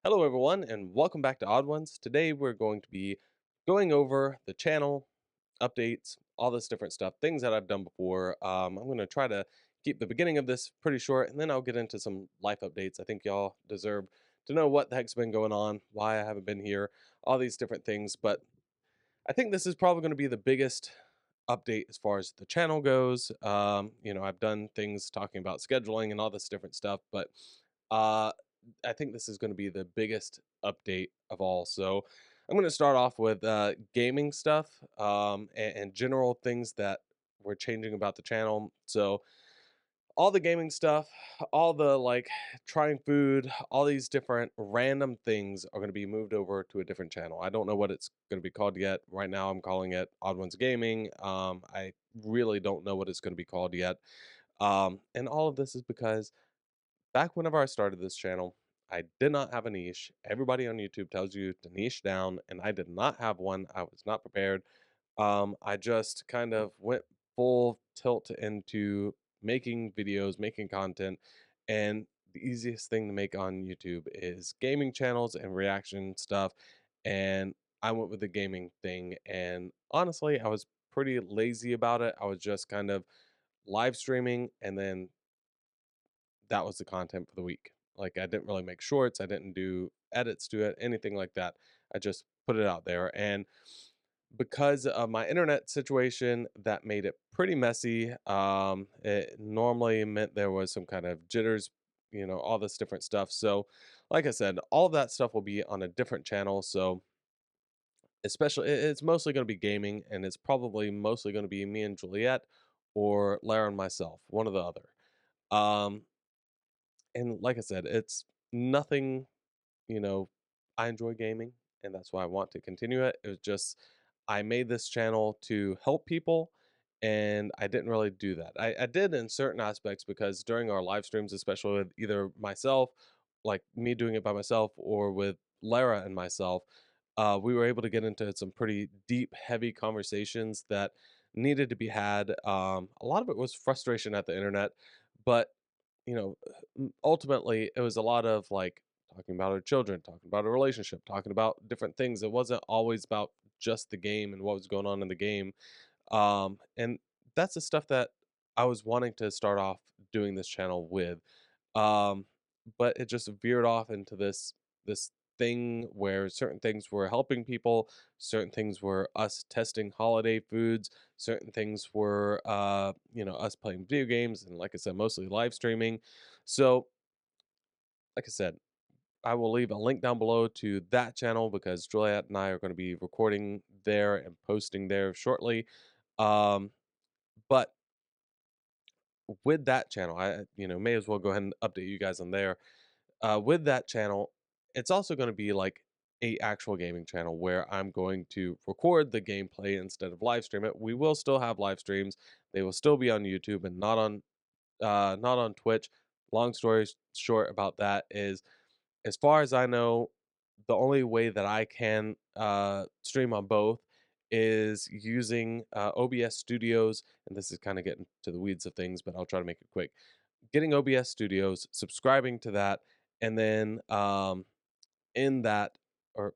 Hello, everyone, and welcome back to Odd Ones. Today, we're going to be going over the channel updates, all this different stuff, things that I've done before. I'm going to try to keep the beginning of this pretty short, and then I'll get into some life updates. I think y'all deserve to know what the heck's been going on, why I haven't been here, all these different things. But I think this is probably going to be the biggest update as far as the channel goes. I've done things talking about scheduling and all this different stuff, but uh, I think this is going to be the biggest update of all. So I'm going to start off with gaming stuff and general things that we're changing about the channel. So all the gaming stuff, all the like trying food, all these different random things are going to be moved over to a different channel. I don't know what it's going to be called yet. Right now, I'm calling it Odd Ones Gaming. I really don't know what it's going to be called yet. And all of this is because back whenever I started this channel, I did not have a niche. Everybody on YouTube tells you to niche down, and I did not have one. I was not prepared. I just kind of went full tilt into making videos, making content, and the easiest thing to make on YouTube is gaming channels and reaction stuff. And I went with the gaming thing, and honestly, I was pretty lazy about it. I was just kind of live streaming, and then that was the content for the week. Like I didn't really make shorts, I didn't do edits to it, anything like that. I just put it out there. And because of my internet situation, that made it pretty messy. It normally meant there was some kind of jitters, all this different stuff. So, like I said, all of that stuff will be on a different channel. So, especially, it's mostly going to be gaming, and it's probably mostly going to be me and Juliet or Lara and myself, one or the other. Um, and like I said, it's nothing, you know, I enjoy gaming and that's why I want to continue it. It was just I made this channel to help people and I didn't really do that. I did in certain aspects because during our live streams, especially with either myself, like me doing it by myself, or with Lara and myself, we were able to get into some pretty deep, heavy conversations that needed to be had. A lot of it was frustration at the internet, but ultimately it was a lot of like talking about our children, talking about a relationship, talking about different things. It wasn't always about just the game and what was going on in the game. And that's the stuff that I was wanting to start off doing this channel with. Um, but it just veered off into this thing where certain things were helping people, certain things were us testing holiday foods, certain things were us playing video games, and like I said, mostly live streaming. So, like I said, I will leave a link down below to that channel because Juliet and I are going to be recording there and posting there shortly. Um, but with that channel, I may as well go ahead and update you guys on there. With that channel, it's also going to be like a actual gaming channel where I'm going to record the gameplay instead of live stream it. We will still have live streams. They will still be on YouTube and not on Twitch. Long story short about that is, as far as I know, the only way that I can stream on both is using OBS Studios, and this is kind of getting to the weeds of things, but I'll try to make it quick. Getting OBS Studios, subscribing to that, and then in that, or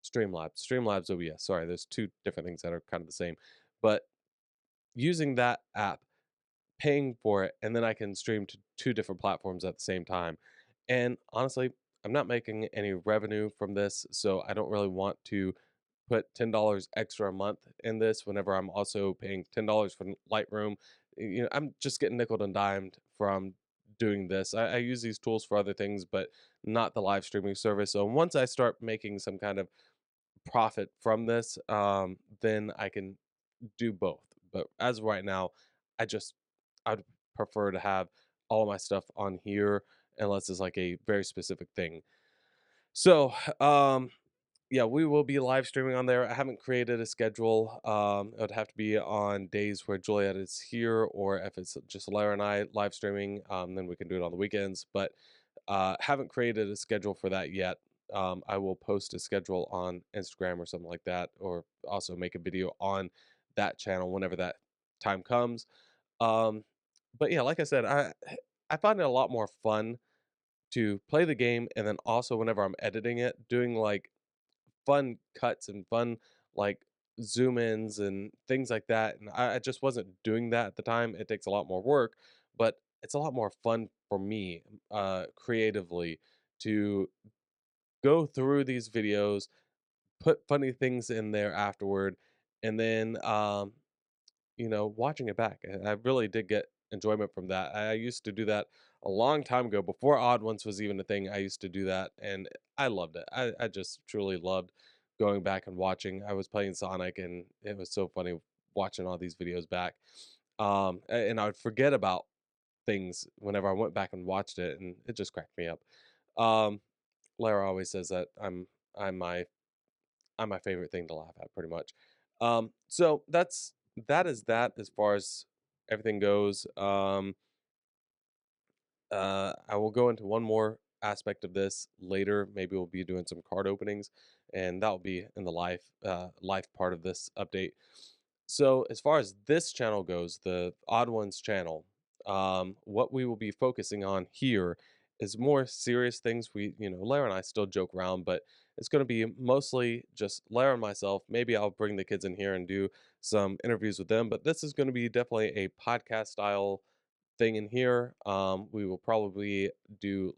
Streamlabs OBS. Sorry, there's two different things that are kind of the same, but using that app, paying for it, and then I can stream to two different platforms at the same time. And honestly, I'm not making any revenue from this, so I don't really want to put $10 extra a month in this whenever I'm also paying $10 for Lightroom. I'm just getting nickel and dimed from doing this. I use these tools for other things, but not the live streaming service. So once I start making some kind of profit from this, then I can do both. But as of right now, I just I'd prefer to have all of my stuff on here unless it's like a very specific thing. So, yeah, we will be live streaming on there. I haven't created a schedule. It would have to be on days where Juliet is here, or if it's just Lara and I live streaming, then we can do it on the weekends. But haven't created a schedule for that yet. I will post a schedule on Instagram or something like that, or also make a video on that channel whenever that time comes. Um, but yeah, like I said, I find it a lot more fun to play the game, and then also whenever I'm editing it, doing like fun cuts and fun like zoom ins and things like that. And I just wasn't doing that at the time. It takes a lot more work, but it's a lot more fun for me creatively to go through these videos, put funny things in there afterward, and then watching it back. I really did get enjoyment from that. I used to do that a long time ago before Odd Ones was even a thing. I used to do that and I loved it. I just truly loved going back and watching. I was playing Sonic and it was so funny watching all these videos back. And I would forget about things whenever I went back and watched it and it just cracked me up. Um, Lara always says that I'm my I'm my favorite thing to laugh at pretty much. So that is that as far as everything goes. I will go into one more aspect of this later. Maybe we'll be doing some card openings, and that will be in the life part of this update. So as far as this channel goes, the Odd Ones channel, what we will be focusing on here is more serious things. Lara and I still joke around, but it's going to be mostly just Lara and myself. Maybe I'll bring the kids in here and do some interviews with them, but this is going to be definitely a podcast style thing in here. We will probably do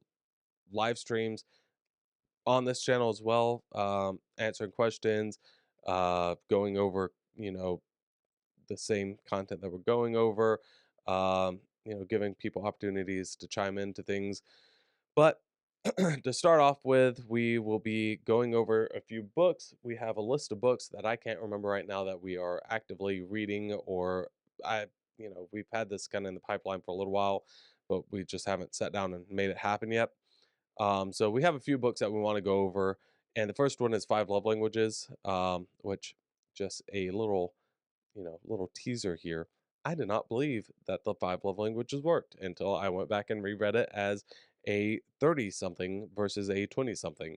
live streams on this channel as well, answering questions, going over, the same content that we're going over, giving people opportunities to chime into things. But to start off with, we will be going over a few books. We have a list of books that I can't remember right now that we are actively reading, or we've had this kind of in the pipeline for a little while, but we just haven't sat down and made it happen yet. So we have a few books that we want to go over, and the first one is Five Love Languages, which just a little teaser here. I did not believe that the five love languages worked until I went back and reread it as a 30 something versus a 20 something.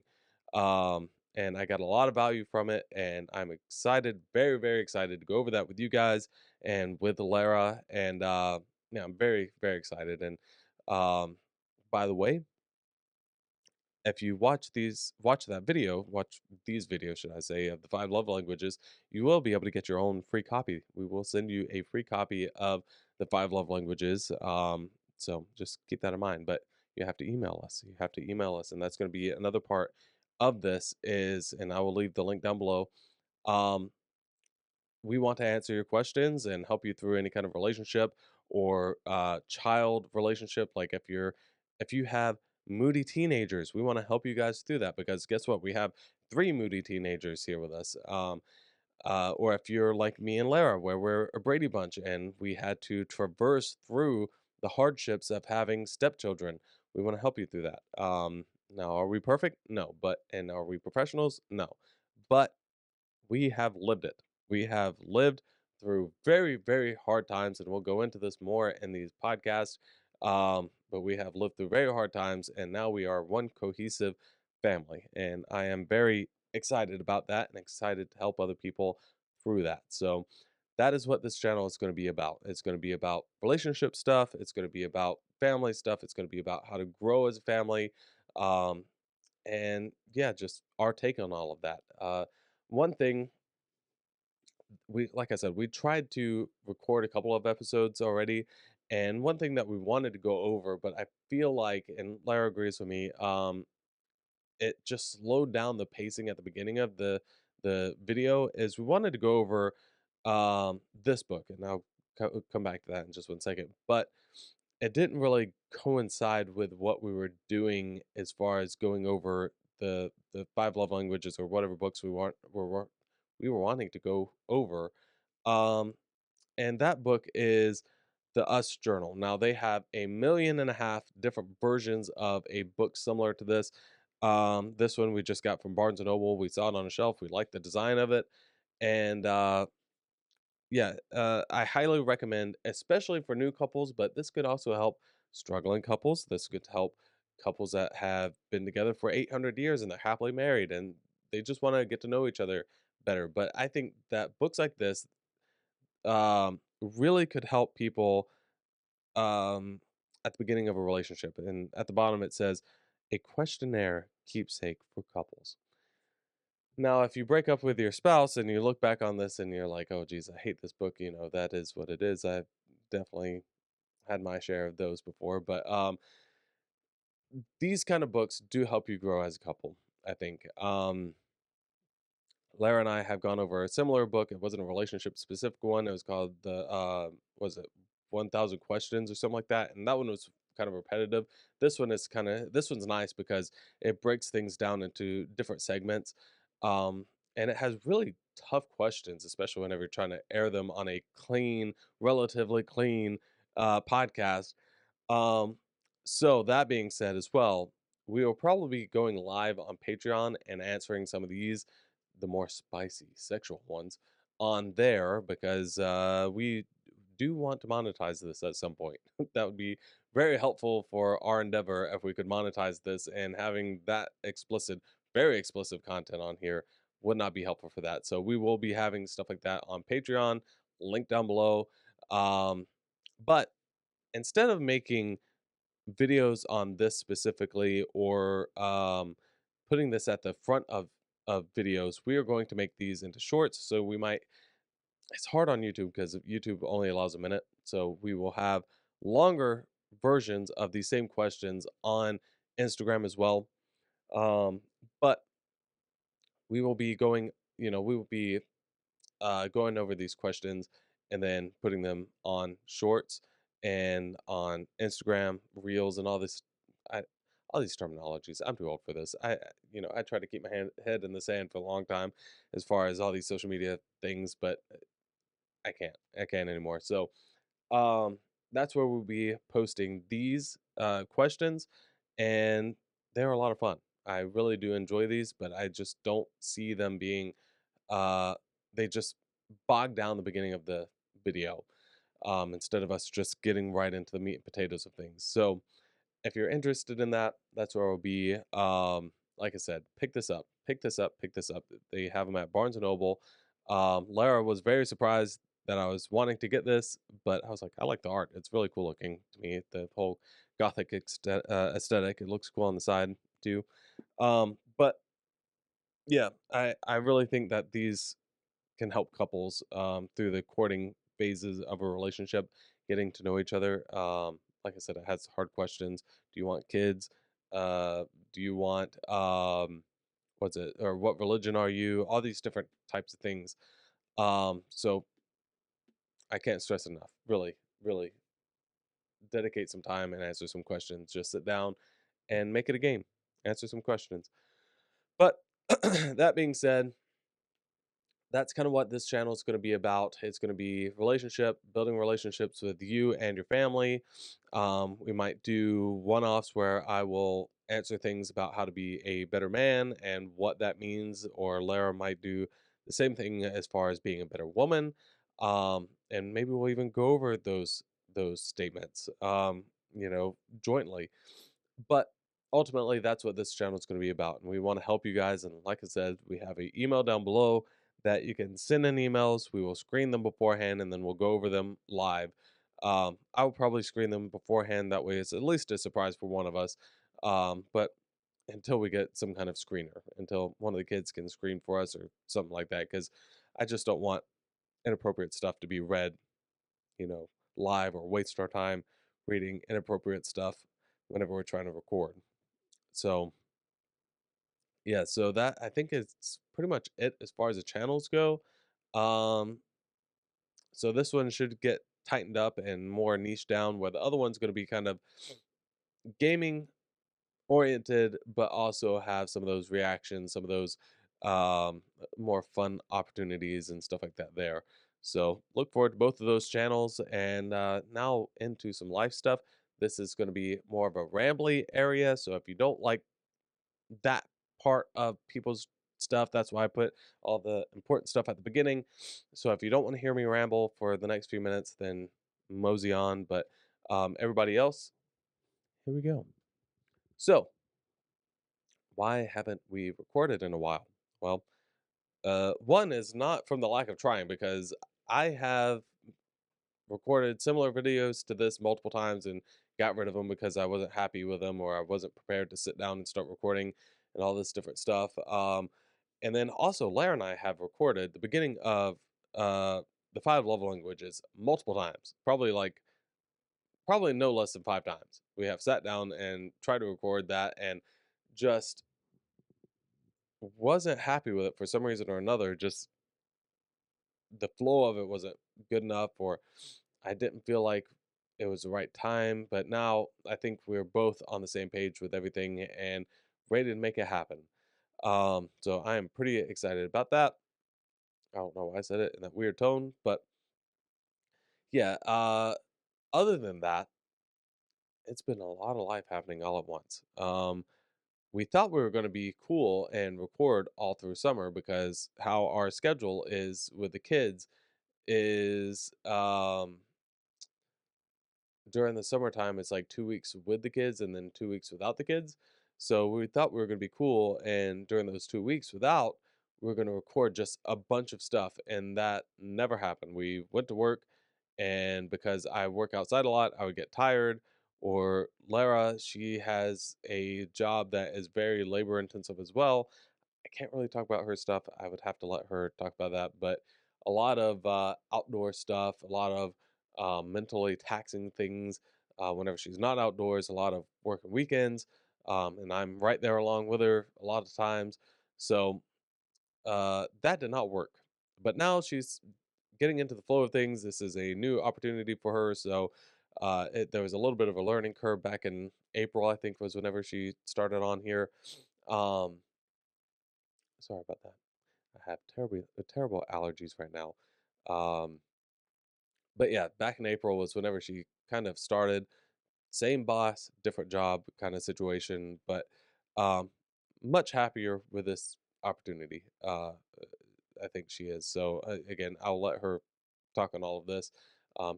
And I got a lot of value from it, and I'm excited, very, very excited to go over that with you guys and with Lara. And yeah, I'm very, very excited. And um, by the way, if you watch these videos, should I say, of the five love languages, you will be able to get your own free copy. We will send you a free copy of the five love languages. So just keep that in mind. But you have to email us. You have to email us, and that's going to be another part of this. And I will leave the link down below. Um, we want to answer your questions and help you through any kind of relationship or child relationship. Like if you have moody teenagers, we want to help you guys through that, because guess what, we have three moody teenagers here with us. Or if you're like me and Lara, where we're a Brady Bunch and we had to traverse through the hardships of having stepchildren, we want to help you through that. Now, are we perfect? No. And are we professionals? No. But we have lived it. We have lived through very, very hard times, and we'll go into this more in these podcasts. But we have lived through very hard times, and now we are one cohesive family. And I am very excited about that and excited to help other people through that. So, that is what this channel is going to be about. It's going to be about relationship stuff, it's going to be about family stuff, it's going to be about how to grow as a family. Um, and yeah, just our take on all of that. One thing like I said, we tried to record a couple of episodes already, and one thing that we wanted to go over, but I feel like, and Lara agrees with me, it just slowed down the pacing at the beginning of the video. Is we wanted to go over this book, and I'll come back to that in just one second, but it didn't really coincide with what we were doing as far as going over the five love languages or whatever books we were wanting to go over. Um, and that book is the Us Journal. Now they have a million and a half different versions of a book similar to this. This one we just got from Barnes and Noble. We saw it on a shelf. We liked the design of it, and yeah, I highly recommend, especially for new couples. But this could also help struggling couples. This could help couples that have been together for 800 years and they're happily married and they just want to get to know each other better. But I think that books like this really could help people um, at the beginning of a relationship. And at the bottom it says, a questionnaire keepsake for couples. Now, if you break up with your spouse and you look back on this and you're like, oh, geez, I hate this book, that is what it is. I've definitely had my share of those before. But these kind of books do help you grow as a couple, I think. Lara and I have gone over a similar book. It wasn't a relationship specific one. It was called was it 1000 Questions or something like that. And that one was kind of repetitive. This one's nice because it breaks things down into different segments. Um, and it has really tough questions, especially whenever you're trying to air them on a clean, relatively clean podcast. um, so that being said as well, we will probably be going live on Patreon and answering some of these, the more spicy sexual ones, on there because we do want to monetize this at some point. That would be very helpful for our endeavor if we could monetize this, and having that explicit, very explicit content on here would not be helpful for that. So we will be having stuff like that on Patreon, link down below. Um, but instead of making videos on this specifically, or putting this at the front of videos, we are going to make these into shorts. So we might, it's hard on YouTube because YouTube only allows a minute. So we will have longer versions of these same questions on Instagram as well. Um, but we will be going, we will be going over these questions and then putting them on shorts and on Instagram reels and all this. I, all these terminologies. I'm too old for this. I tried to keep my head in the sand for a long time as far as all these social media things, but I can't. I can't anymore. So um, that's where we'll be posting these questions, and they're a lot of fun. I really do enjoy these, but I just don't see them being uh, they just bog down the beginning of the video, instead of us just getting right into the meat and potatoes of things. So if you're interested in that, that's where I'll be. Like I said, pick this up, pick this up, pick this up. They have them at Barnes and Noble. Lara was very surprised that I was wanting to get this, but I was like, I like the art. It's really cool looking to me. The whole gothic aesthetic. It looks cool on the side too. But yeah, I really think that these can help couples through the courting phases of a relationship, getting to know each other. Like I said, it has hard questions. Do you want kids? Do you want what's it, or what religion are you? All these different types of things. So I can't stress enough. Really, really dedicate some time and answer some questions. Just sit down and make it a game. Answer some questions. But that being said, that's kind of what this channel is going to be about. It's going to be building relationships with you and your family. We might do one-offs where I will answer things about how to be a better man and what that means, or Lara might do the same thing as far as being a better woman. And maybe we'll even go over those statements, jointly. But ultimately, that's what this channel is going to be about, and we want to help you guys. And like I said, we have an email down below that you can send in emails. We will screen them beforehand, and then we'll go over them live. I will probably screen them beforehand. That way, it's at least a surprise for one of us. But until we get some kind of screener, until one of the kids can screen for us or something like that, because I just don't want inappropriate stuff to be read, you know, live, or waste our time reading inappropriate stuff whenever we're trying to record. So yeah, so that I think is pretty much it as far as the channels go. Um, so this one should get tightened up and more niche down, where the other one's going to be kind of gaming oriented, but also have some of those reactions, some of those more fun opportunities and stuff like that there. So look forward to both of those channels. And now into some life stuff. This is going to be more of a rambly area. So if you don't like that part of people's stuff, that's why I put all the important stuff at the beginning. So if you don't want to hear me ramble for the next few minutes, then mosey on. But everybody else, here we go. So why haven't we recorded in a while? Well, one is not from the lack of trying, because I have recorded similar videos to this multiple times and got rid of them because I wasn't happy with them or I wasn't prepared to sit down and start recording and all this different stuff. And then also, Lara and I have recorded the beginning of uh, the five love languages multiple times, probably no less than 5 times. We have sat down and tried to record that, and just wasn't happy with it for some reason or another. Just the flow of it wasn't good enough, or I didn't feel like it was the right time. But now I think we're both on the same page with everything and ready to make it happen. So I am pretty excited about that. I don't know why I said it in that weird tone, but yeah. Other than that, it's been a lot of life happening all at once. We thought we were going to be cool and record all through summer because how our schedule is with the kids is during the summertime it's like 2 weeks with the kids and then 2 weeks without the kids. So we thought we were going to be cool, and during those 2 weeks without, we were going to record just a bunch of stuff, and that never happened. We went to work, and because I work outside a lot, I would get tired. Or Lara, she has a job that is very labor intensive as well. I can't really talk about her stuff. I would have to let her talk about that. But a lot of outdoor stuff, a lot of mentally taxing things whenever she's not outdoors, a lot of working weekends. And I'm right there along with her a lot of times. So that did not work. But now she's getting into the flow of things. This is a new opportunity for her. So there was a little bit of a learning curve back in April, I think, was whenever she started on here. Um, Sorry about that. I have terrible allergies right now. Um, but yeah, back in April was whenever she kind of started. Same boss, different job kind of situation, but um, much happier with this opportunity. I think she is. So again, I'll let her talk on all of this.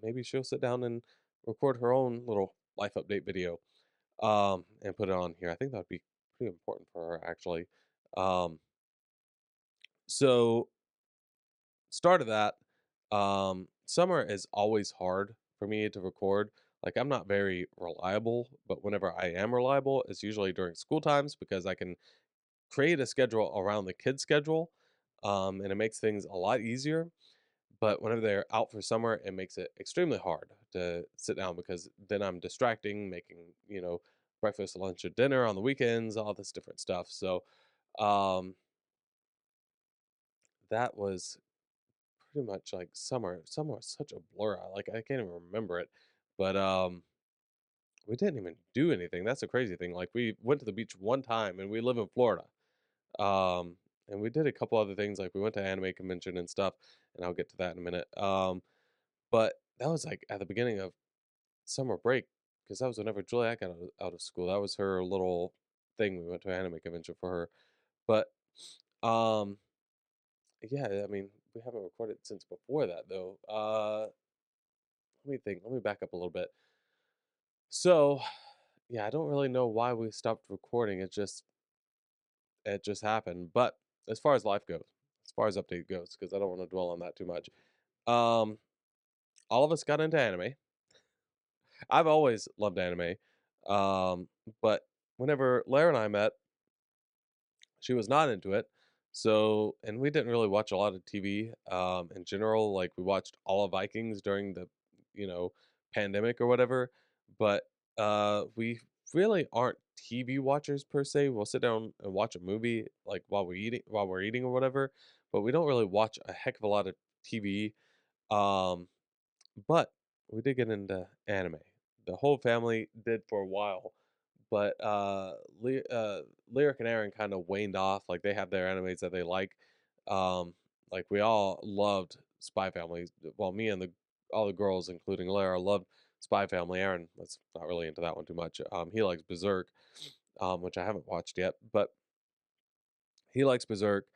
Maybe she'll sit down and record her own little life update video and put it on here. I think that would be pretty important for her actually. Um, so start of that, summer is always hard for me to record. Like, I'm not very reliable, but whenever I am reliable, it's usually during school times because I can create a schedule around the kids' schedule, and it makes things a lot easier. But whenever they're out for summer, it makes it extremely hard to sit down because then I'm distracting, making, breakfast, lunch, or dinner on the weekends, all this different stuff. So, um, that was pretty much like summer. Summer was such a blur. I can't even remember it. But we didn't even do anything. That's a crazy thing. Like we went to the beach one time, and we live in Florida. Um, and we did a couple other things. Like we went to anime convention and stuff, and I'll get to that in a minute. But that was like at the beginning of summer break because that was whenever Juliet got out of school. That was her little thing. We went to an anime convention for her. But um, yeah, I mean, we haven't recorded since before that though. Let me think. Let me back up a little bit. So, yeah, I don't really know why we stopped recording. It just happened. But as far as life goes, as far as update goes, because I don't want to dwell on that too much. Um, all of us got into anime. I've always loved anime. Um, but whenever Lara and I met, she was not into it. So, and we didn't really watch a lot of TV in general. Like we watched all of Vikings during the, you know, pandemic or whatever. But we really aren't TV watchers per se. We'll sit down and watch a movie like while we're eating or whatever. But we don't really watch a heck of a lot of TV. Um, but we did get into anime. The whole family did for a while, but Lyric and Aaron kind of waned off. Like they have their animes that they like. Um, like we all loved Spy Family. Well, me and the all the girls, including Lara, loved Spy Family. Aaron was not really into that one too much. He likes Berserk, which I haven't watched yet, but he likes Berserk.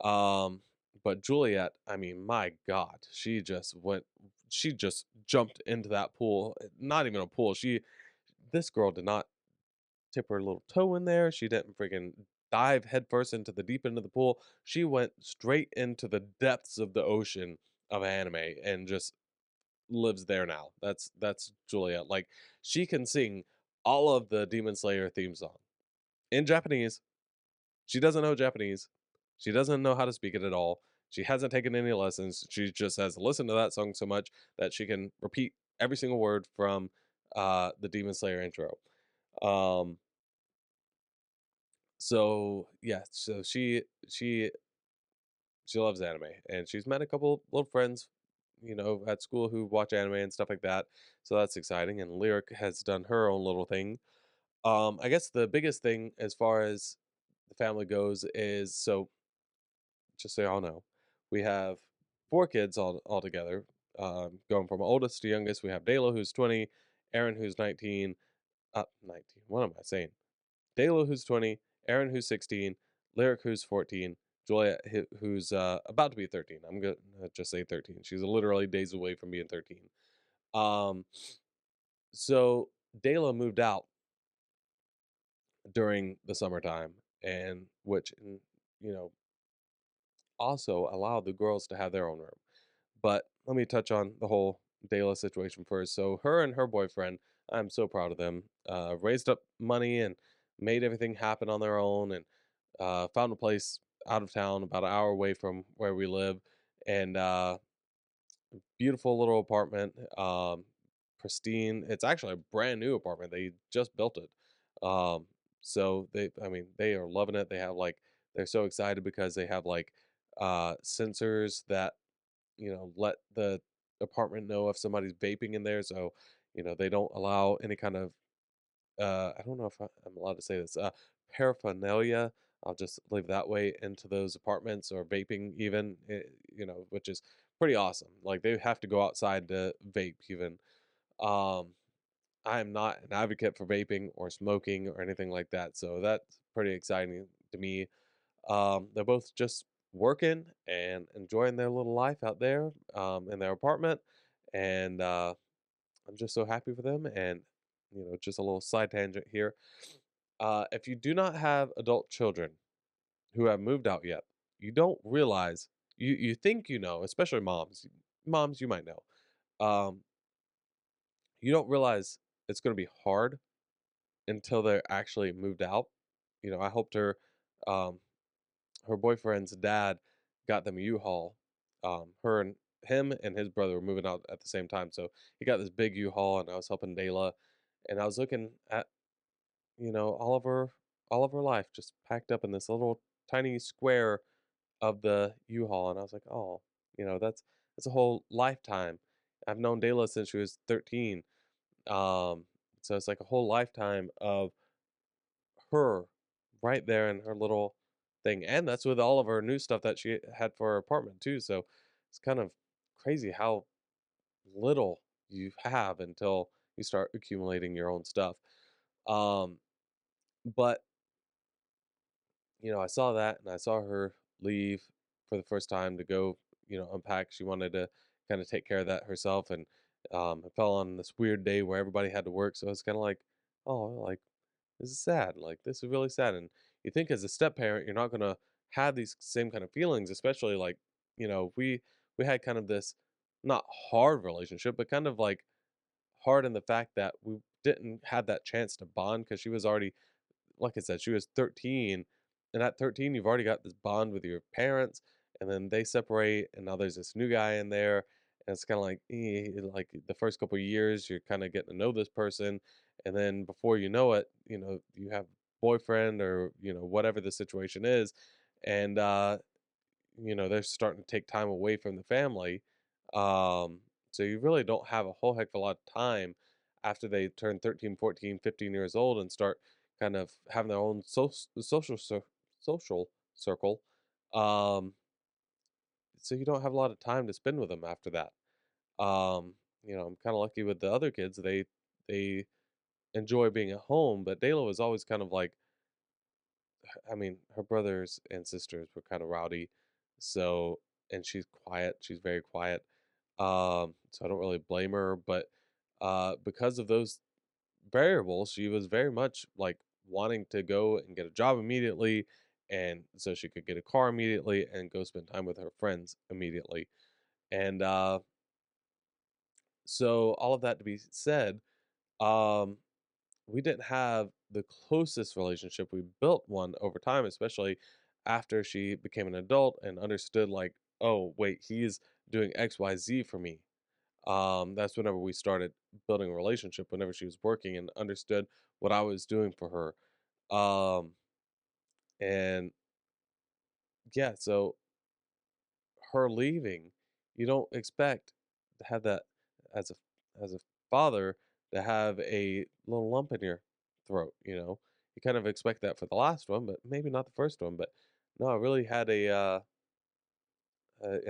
Um, but Juliet, I mean, my God, she just jumped into that pool. Not even a pool. This girl did not tip her little toe in there. She didn't freaking dive headfirst into the deep end of the pool. She went straight into the depths of the ocean of anime and just lives there now. That's Julia. Like she can sing all of the Demon Slayer theme song in Japanese. She doesn't know Japanese. She doesn't know how to speak it at all. She hasn't taken any lessons. She just has listened to that song so much that she can repeat every single word from the Demon Slayer intro. Um, so yeah, so she loves anime, and she's met a couple little friends, at school who watch anime and stuff like that. So that's exciting. And Lyric has done her own little thing. I guess the biggest thing as far as the family goes is, so just so y'all know, we have four kids all together. Going from oldest to youngest, we have Dalo who's 20, Aaron who's 19, 19. What am I saying? Dalo who's 20, Aaron who's 16, Lyric who's 14, Julia who's about to be 13. I'm gonna just say 13. She's literally days away from being 13. Um, so Dalo moved out during the summertime, and which you know also allowed the girls to have their own room. But let me touch on the whole Dayla situation first. So her and her boyfriend, I'm so proud of them. Raised up money and made everything happen on their own, and found a place out of town, about an hour away from where we live, and beautiful little apartment, pristine. It's actually a brand new apartment. They just built it. Um, so I mean, they are loving it. They have like, they're so excited because they have like sensors that let the apartment know if somebody's vaping in there. So, they don't allow any kind of, I don't know if I'm allowed to say this, paraphernalia. I'll just leave it that way into those apartments, or vaping even, which is pretty awesome. Like they have to go outside to vape even. Um, I am not an advocate for vaping or smoking or anything like that. So that's pretty exciting to me. They're both just working and enjoying their little life out there in their apartment, and I'm just so happy for them. And just a little side tangent here. If you do not have adult children who have moved out yet, you don't realize, you think especially moms. Moms, you might know. Um, you don't realize it's going to be hard until they're actually moved out. I helped her. Um, her boyfriend's dad got them a U-Haul. Her and him and his brother were moving out at the same time, so he got this big U-Haul, and I was helping Dayla, and I was looking at all of her life just packed up in this little tiny square of the U-Haul, and I was like, oh, that's a whole lifetime. I've known Dayla since she was 13, um, so it's like a whole lifetime of her right there in her little thing. And that's with all of her new stuff that she had for her apartment too. So it's kind of crazy how little you have until you start accumulating your own stuff. Um, but I saw that, and I saw her leave for the first time to go, unpack. She wanted to kind of take care of that herself, and it fell on this weird day where everybody had to work. So it's kind of like, oh, like this is sad. Like this is really sad. And you think as a step parent, you're not gonna have these same kind of feelings, especially like, we had kind of this not hard relationship, but kind of like hard in the fact that we didn't have that chance to bond because she was already, like I said, she was 13, and at 13, you've already got this bond with your parents, and then they separate, and now there's this new guy in there, and it's kind of like, like the first couple of years, you're kind of getting to know this person, and then before you know it, you have boyfriend or whatever the situation is, and they're starting to take time away from the family. Um, so you really don't have a whole heck of a lot of time after they turn 13, 14, 15 years old and start kind of having their own social circle. Um, so you don't have a lot of time to spend with them after that. Um, I'm kind of lucky with the other kids. They enjoy being at home, but Dayla was always kind of like, I mean, her brothers and sisters were kind of rowdy. So, and she's quiet. She's very quiet. So I don't really blame her, but because of those variables, she was very much like wanting to go and get a job immediately, and so she could get a car immediately and go spend time with her friends immediately. And So all of that to be said, um, we didn't have the closest relationship. We built one over time, especially after she became an adult and understood, like, oh wait, he's doing XYZ for me. That's whenever we started building a relationship, whenever she was working and understood what I was doing for her. And yeah, so her leaving, you don't expect to have that as a father, to have a little lump in your throat, you know. You kind of expect that for the last one, but maybe not the first one. But no, I really had I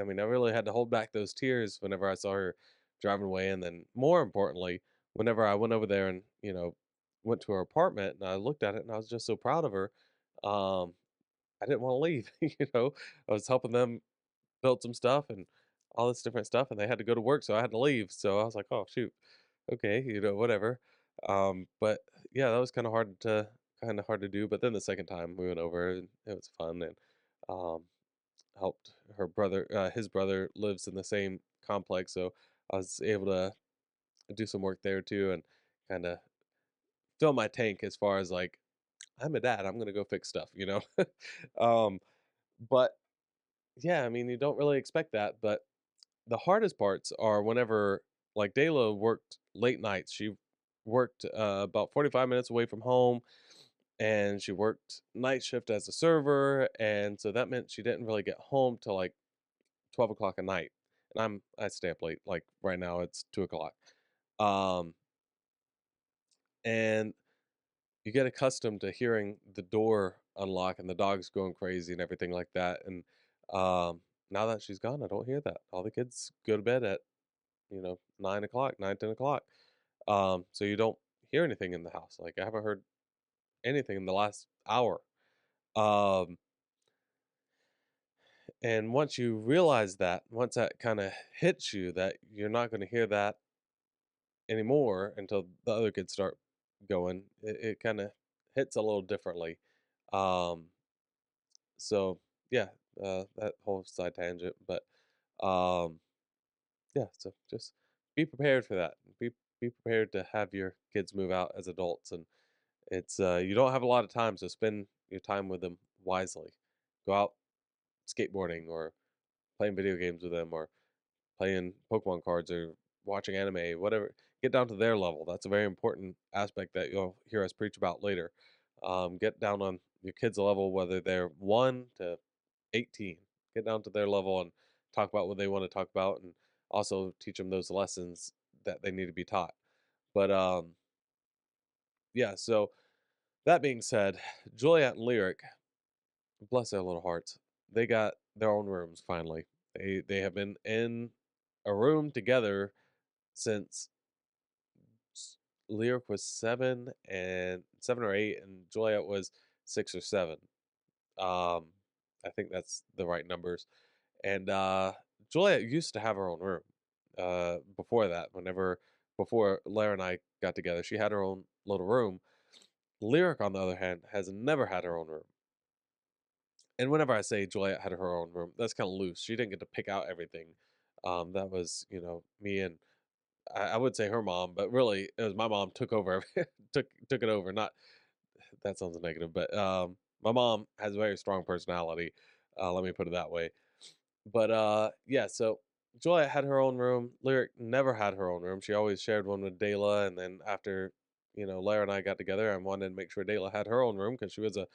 mean, I really had to hold back those tears whenever I saw her driving away, and then more importantly, whenever I went over there and went to her apartment and I looked at it and I was just so proud of her. Um, I didn't want to leave. I was helping them built some stuff and all this different stuff, and they had to go to work, so I had to leave. So I was like, "Oh shoot, okay, whatever." But yeah, that was kind of hard to do. But then the second time we went over, and it was fun, and um, helped her brother. His brother lives in the same complex, so I was able to do some work there too, and kind of fill my tank as far as like I'm a dad. I'm gonna go fix stuff. um, but yeah, I mean, you don't really expect that, but the hardest parts are whenever like Dayla worked late nights. She worked about 45 minutes away from home, and she worked night shift as a server, and so that meant she didn't really get home till like 12 o'clock at night. And I stay up late. Like right now it's 2 o'clock. Um and you get accustomed to hearing the door unlock and the dogs going crazy and everything like that. And now that she's gone, I don't hear that. All the kids go to bed at 9 o'clock, 9, 10 o'clock. So you don't hear anything in the house. Like I haven't heard anything in the last hour. Um, and once you realize that, once that kind of hits you, that you're not going to hear that anymore until the other kids start going, it kind of hits a little differently. Um, so yeah, that whole side tangent, but um, yeah, so just be prepared for that. Be prepared to have your kids move out as adults, and it's you don't have a lot of time, so spend your time with them wisely. Go out skateboarding or playing video games with them or playing Pokemon cards or watching anime, whatever. Get down to their level. That's a very important aspect that you'll hear us preach about later. Get down on your kids' level, whether they're 1 to 18. Get down to their level and talk about what they want to talk about, and also teach them those lessons that they need to be taught. But yeah, so that being said, Juliet and Lyric, bless their little hearts, they got their own rooms finally. They have been in a room together since Lyric was 7 or 8, and Juliet was 6 or 7. Um, I think that's the right numbers. And Juliet used to have her own room. Before that, before Lara and I got together, she had her own little room. Lyric, on the other hand, has never had her own room. And whenever I say Juliet had her own room, that's kind of loose. She didn't get to pick out everything. That was, me and I would say her mom, but really it was my mom took over, took it over. Not that sounds negative, but my mom has a very strong personality. Let me put it that way. But yeah, so Juliet had her own room. Lyric never had her own room. She always shared one with Dayla, and then after Lara and I got together, I wanted to make sure Dayla had her own room because she was a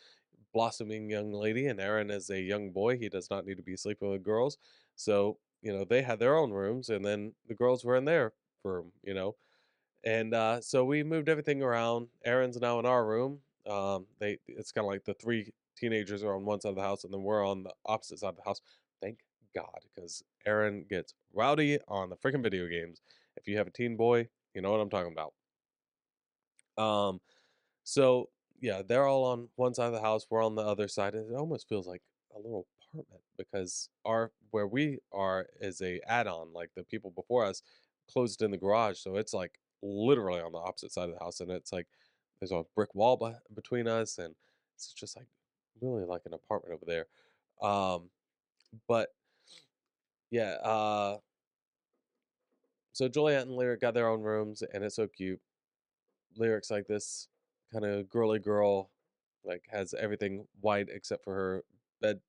blossoming young lady, and Aaron is a young boy. He does not need to be sleeping with girls. So they had their own rooms, and then the girls were in their room. And so we moved everything around. Aaron's now in our room. It's kind of like the three teenagers are on one side of the house, and then we're on the opposite side of the house. Thank God, because Aaron gets rowdy on the freaking video games. If you have a teen boy, you know what I'm talking about. Um, so yeah, they're all on one side of the house. We're on the other side. And it almost feels like a little apartment because our where we are is a add-on. Like the people before us closed in the garage, so it's like literally on the opposite side of the house, and it's like there's a brick wall between us, and it's just like really like an apartment over there. But yeah, So Juliet and Lyric got their own rooms, and it's so cute. Lyric's like this kind of girly girl, like has everything white except for her bed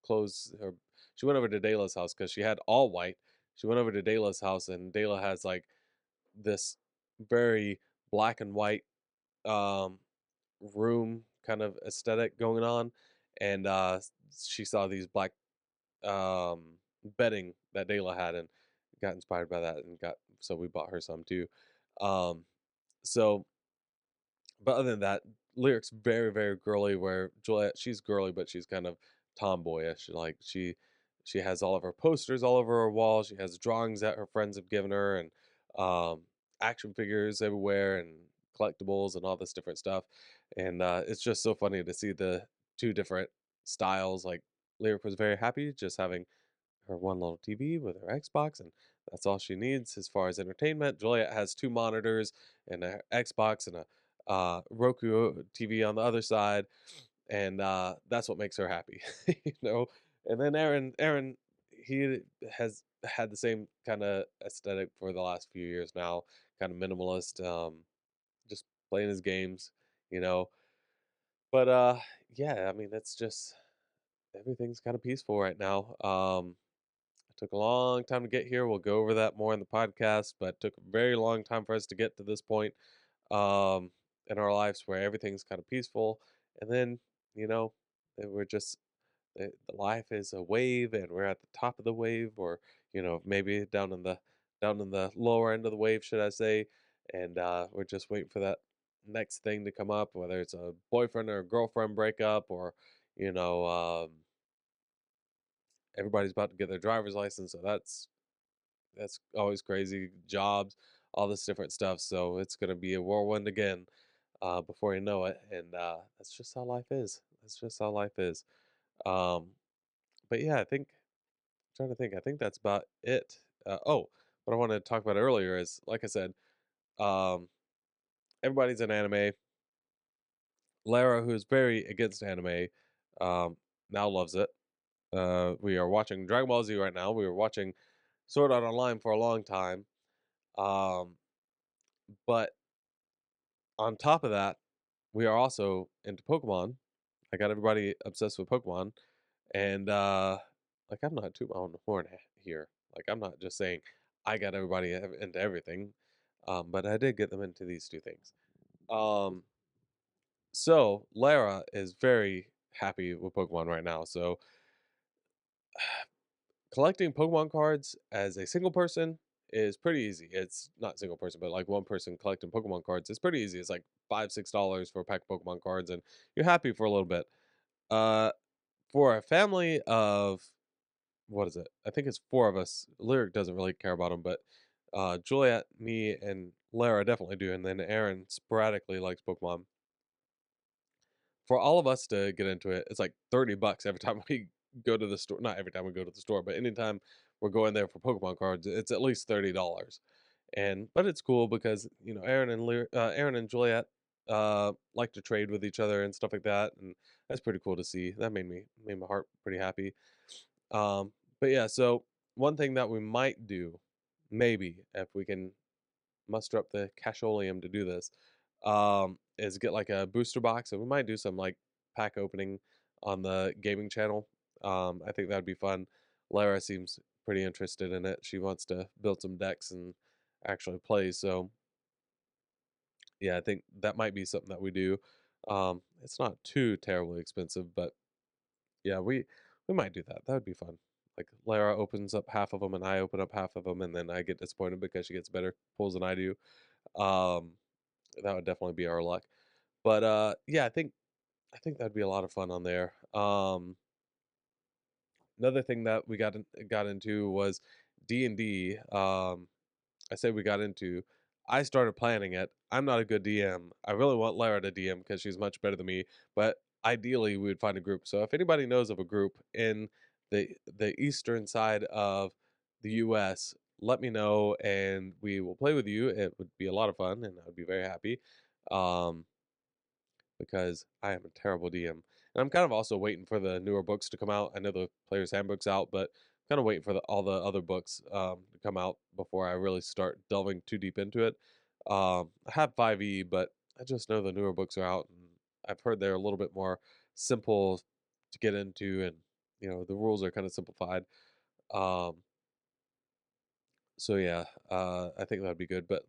clothes. Her She went over to Dayla's house because she had all white. She went over to Dayla's house, and Dayla has like this very black and white um room kind of aesthetic going on, and she saw these black um bedding that Dayla had and got inspired by that and got so we bought her some too. Um so but other than that, Lyric's very, very girly. Where Juliet, she's girly, but she's kind of tomboyish. Like she has all of her posters all over her wall. She has drawings that her friends have given her, and um, action figures everywhere, and collectibles, and all this different stuff. And it's just so funny to see the two different styles. Like Lyric was very happy just having her one little TV with her Xbox, and that's all she needs as far as entertainment. Juliet has two monitors and an Xbox and a Roku TV on the other side, and that's what makes her happy, you know. And then Aaron, he has had the same kind of aesthetic for the last few years now, kind of minimalist, just playing his games, you know. But yeah, I mean, it's just everything's kind of peaceful right now. It took a long time to get here. We'll go over that more in the podcast, but it took a very long time for us to get to this point um, in our lives where everything's kind of peaceful. And then, you know, we're just, the life is a wave and we're at the top of the wave, or, you know, maybe down in the lower end of the wave, should I say. And we're just waiting for that next thing to come up, whether it's a boyfriend or a girlfriend breakup, or, you know, everybody's about to get their driver's license. So that's always crazy. Jobs, all this different stuff. So it's gonna be a whirlwind again before you know it, and that's just how life is. That's just how life is. Um, but yeah, trying to think. I think that's about it. Oh, what I wanted to talk about earlier is, like I said, um, everybody's in anime. Lara, who's very against anime, um, now loves it. We are watching Dragon Ball Z right now. We were watching Sword Art Online for a long time. Um, but on top of that, we are also into Pokemon. I got everybody obsessed with Pokemon, and like I'm not tooting my own horn here. Like I'm not just saying I got everybody into everything, but I did get them into these two things. Um, so Lara is very happy with Pokemon right now. So collecting Pokemon cards as a single person is pretty easy. It's not single person, but like one person collecting Pokemon cards is pretty easy. It's like $5, $6 for a pack of Pokemon cards, and you're happy for a little bit. Uh, for a family of what is it? I think it's four of us. Lyric doesn't really care about them, but Juliet, me, and Lara definitely do, and then Aaron sporadically likes Pokemon. For all of us to get into it, it's like $30 every time we go to the store. Not every time we go to the store, but anytime we're going there for Pokemon cards, it's at least $30. And but it's cool because you know Aaron and Juliet like to trade with each other and stuff like that, and that's pretty cool to see. That made my heart pretty happy. Um, but yeah, so one thing that we might do, maybe if we can muster up the casholeum to do this, is get like a booster box, and we might do some like pack opening on the gaming channel. I think that'd be fun. Lara seems pretty interested in it. She wants to build some decks and actually play. So yeah, I think that might be something that we do. It's not too terribly expensive, but yeah, we might do that. That would be fun. Like Lara opens up half of them, and I open up half of them, and then I get disappointed because she gets better pulls than I do. Um, that would definitely be our luck. But yeah, I think that'd be a lot of fun on there. Another thing that we got into was D&D. I say we got into. I started planning it. I'm not a good DM. I really want Lara to DM because she's much better than me. But ideally, we would find a group. So if anybody knows of a group in the eastern side of the U.S., let me know and we will play with you. It would be a lot of fun, and I would be very happy. Um, because I am a terrible DM. And I'm kind of also waiting for the newer books to come out. I know the player's handbook's out, but kind of waiting for all the other books to come out before I really start delving too deep into it. I have 5e, but I just know the newer books are out, and I've heard they're a little bit more simple to get into, and the rules are kind of simplified. Um, so yeah, I think that'd be good. But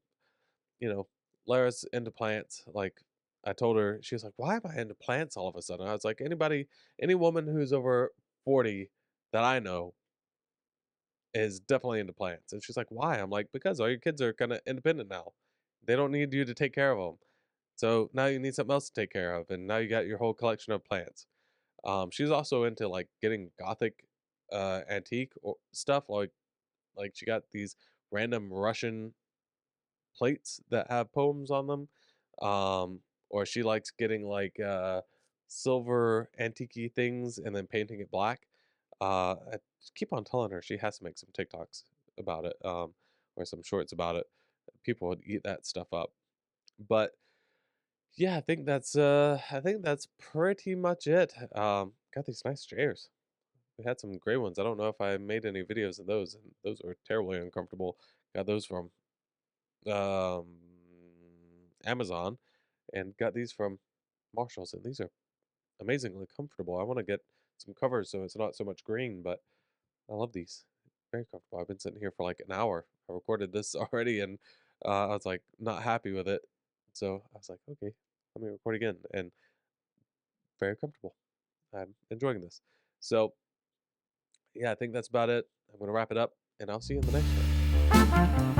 you know, Lara's into plants. Like I told her, she was like, "Why am I into plants all of a sudden?" I was like, any woman who's over 40 that I know is definitely into plants. And she's like, "Why?" I'm like, "Because all your kids are kind of independent now. They don't need you to take care of them. So now you need something else to take care of, and now you got your whole collection of plants." She's also into like getting gothic, antique stuff. Like she got these random Russian plates that have poems on them. Or she likes getting like silver antique things and then painting it black. I just keep on telling her she has to make some TikToks about it, or some shorts about it. People would eat that stuff up. But yeah, I think that's pretty much it. Got these nice chairs. We had some gray ones. I don't know if I made any videos of those, and those were terribly uncomfortable. Got those from um, Amazon, and got these from Marshalls, and these are amazingly comfortable. I want to get some covers so it's not so much green, but I love these. Very comfortable. I've been sitting here for like an hour. I recorded this already, and I was like not happy with it, so I was like, okay, let me record again, and very comfortable. I'm enjoying this. So yeah, I think that's about it. I'm gonna wrap it up, and I'll see you in the next one.